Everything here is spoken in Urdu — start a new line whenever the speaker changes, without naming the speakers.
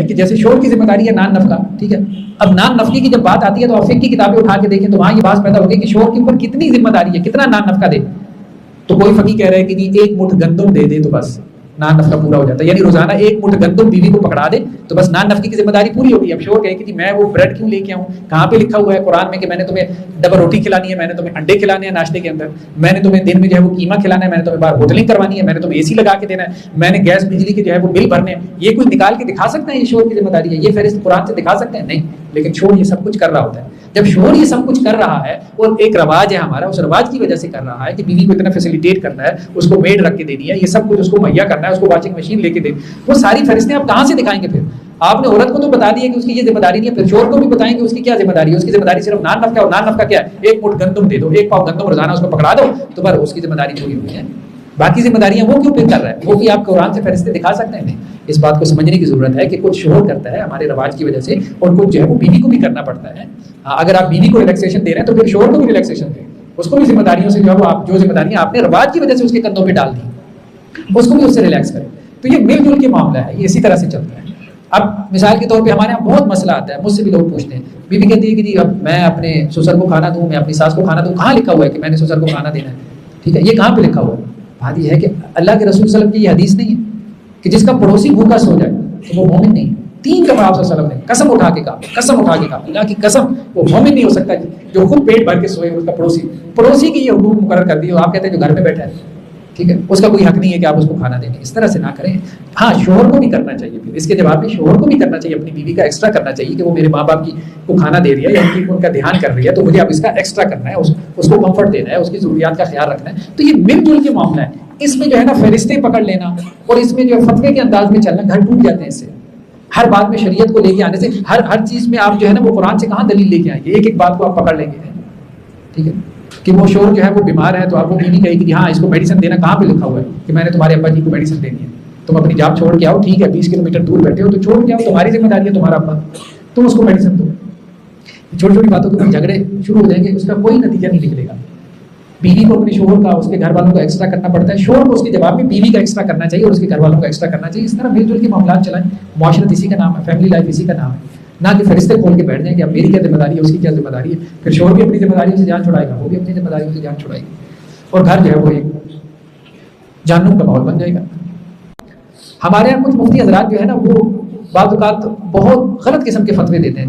کہ جیسے شور کی ذمہ داری ہے نان نفقہ، ٹھیک ہے، اب نان نفقے کی جب بات آتی ہے تو آپ فقہ کی کتابیں اٹھا کے دیکھیں تو وہاں یہ بات پیدا ہوگی کہ شور کے اوپر کتنی ذمہ داری ہے، کتنا نان نفقہ دے. تو کوئی فقی کہہ رہا ہے کہ جی 1 مٹھ گندم دے دے تو بس نان نفقہ پورا ہو جاتا ہے، یعنی روزانہ 1 مٹھ گندم بیوی کو پکڑا دے تو بس نان نفقے کی ذمہ داری پوری ہوگی. اب شور کہے کہ جی میں وہ بریڈ کیوں لے کے آؤں، کہاں پہ لکھا ہوا ہے قرآن میں کہ میں نے تمہیں ڈبل روٹی کھلانی ہے، میں نے تمہیں انڈے کھلانے ہیں ناشتے کے اندر، میں نے تمہیں دن میں جو ہے وہ قیمہ کھلانا ہے، میں نے تمہیں باہر ہوٹلنگ کروانی ہے، میں نے تمہیں AC لگا کے دینا ہے، میں نے گیس بجلی کے جو ہے وہ بل بھرنے ہیں. یہ کوئی نکال کے دکھا سکتا ہے یہ شور کی ذمہ داری ہے، یہ فہرست قرآن سے دکھا سکتے ہیں؟ نہیں. لیکن شور یہ سب کچھ کر رہا ہوتا ہے. جب شور یہ سب کچھ کر رہا ہے اور ایک رواج ہے ہمارا، اس رواج کی وجہ سے کر رہا ہے کہ بیوی کو اتنا فیسیلیٹیٹ کرنا ہے، اس کو میڈ رکھ کے دینی ہے، یہ سب کچھ اس کو مہیا کرنا ہے، اس کو واشنگ مشین لے کے دینی، وہ ساری فہرستیں آپ کہاں سے دکھائیں گے؟ پھر آپ نے عورت کو تو بتا دیا کہ اس کی یہ ذمہ داری نہیں ہے، پھر شور کو بھی بتائیں کہ اس کی کیا ذمہ داری ہے. اس کی ذمہ داری صرف نان نفقہ، اور نان نفقہ کیا ہے؟ 1 مٹھ گندم دے دو، 1 پاؤ گندم روزانہ اس کو پکڑا دو تو بس اس کی ذمہ داری پوری ہوئی ہے. باقی ذمہ داریاں وہ کیوں پھر کر رہا ہے؟ وہ بھی آپ قرآن سے فہرستیں دکھا سکتے ہیں. نہیں، اس بات کو سمجھنے کی ضرورت ہے کہ کچھ شور کرتا ہے ہمارے رواج کی وجہ سے، اور کچھ جو ہے وہ بیوی کو بھی کرنا پڑتا ہے. اگر آپ بیوی کو ریلیکسیشن دے رہے ہیں تو پھر شور کو بھی ریلیکسیشن دیں، اس کو بھی ذمہ داریوں سے جو ہے وہ آپ جو ذمہ داریاں آپ نے رواج کی وجہ سے اس کے کندھوں پہ ڈال دی اس کو بھی اس سے ریلیکس کریں. تو یہ مل جل کے معاملہ ہے، یہ اسی طرح سے چلتا ہے. اب مثال کے طور پہ ہمارے یہاں بہت مسئلہ آتا ہے، مجھ سے بھی لوگ پوچھتے ہیں، بیوی کہتی ہے کہ جی اب میں اپنے سسر کو کھانا دوں، میں اپنی ساس کو کھانا دوں، کہاں لکھا ہوا ہے کہ میں نے سسر کو کھانا دینا ہے؟ ٹھیک ہے، یہ کہاں پہ لکھا ہوا ہے؟ بات یہ ہے کہ اللہ کے رسول صلی اللہ علیہ وسلم کی یہ حدیث نہیں ہے کہ جس کا پڑوسی بھوکا سو جائے تو وہ مومن نہیں ہے. 3 دفعہ آپ صلی اللہ علیہ وسلم نے قسم اٹھا کے کہا اللہ کی قسم وہ مومن نہیں ہو سکتا جو خود پیٹ بھر کے سوئے، اس کا پڑوسی کی یہ حقوق مقرر کر دی، اور آپ کہتے ہیں جو گھر میں بیٹھا ہے، ٹھیک ہے، اس کا کوئی حق نہیں ہے کہ آپ اس کو کھانا دیں. اس طرح سے نہ کریں. ہاں شوہر کو بھی کرنا چاہیے، پھر اس کے جواب میں شوہر کو بھی کرنا چاہیے، اپنی بیوی کا ایکسٹرا کرنا چاہیے کہ وہ میرے ماں باپ کو کھانا دے رہی ہے یا ان کا دھیان کر رہی ہے، تو مجھے اب اس کا ایکسٹرا کرنا ہے، اس کو کمفرٹ دینا ہے، اس کی ضروریات کا خیال رکھنا ہے. تو یہ مل جل کے معاملہ ہے. اس میں جو ہے نا فہرستیں پکڑ لینا اور اس میں جو ہے فتوے کے انداز میں چلنا، گھر ٹوٹ جاتے ہیں اس سے. ہر بات میں شریعت کو لے کے آنے سے، ہر چیز میں آپ جو ہے نا وہ قرآن سے کہاں دلیل لے کے آئیں گے؟ ایک بات کو آپ پکڑ لیں گے، ٹھیک ہے، کہ وہ شوہر جو ہے وہ بیمار ہے تو آپ کو بیوی کہے گی کہ ہاں اس کو میڈیسن دینا، کہاں پہ لکھا ہوا ہے کہ میں نے تمہارے ابا جی کو میڈیسن دینی ہے؟ تم اپنی جاب چھوڑ کے آؤ، ٹھیک ہے 20 کلومیٹر دور بیٹھے ہو تو چھوڑ کے آؤ، تمہاری ذمہ داری ہے، تمہارا ابا، تم اس کو میڈیسن دو. چھوٹی چھوٹی باتوں کے جھگڑے شروع ہو جائیں گے، اس کا کوئی نتیجہ نہیں نکلے گا. بیوی کو اپنے شوہر کا، اس کے گھر والوں کا ایکسٹرا کرنا پڑتا ہے، شوہر کو اس کے جواب میں بیوی کا ایکسٹرا کرنا چاہیے اور اس کے گھر والوں کا ایکسٹرا کرنا چاہیے. اس طرح مل جل کے معاملات چلائیں. معاشرت اسی کا نام ہے، فیملی لائف اسی کا نام ہے. نہ کہ فہرستیں کھول کے بیٹھ جائیں کہ اب میری کیا ذمہ داری ہے، اس کی کیا ذمہ داری ہے. پھر شوہر بھی اپنی ذمہ داریوں سے جان چھڑائے گا، وہ بھی اپنی ذمہ داریوں سے جان چھڑائے گی، اور گھر جو ہے وہ ایک جہنم کا ماحول بن جائے گا. ہمارے یہاں کچھ مفتی حضرات جو ہے نا وہ بعض اوقات بہت غلط قسم کے فتوے دیتے ہیں.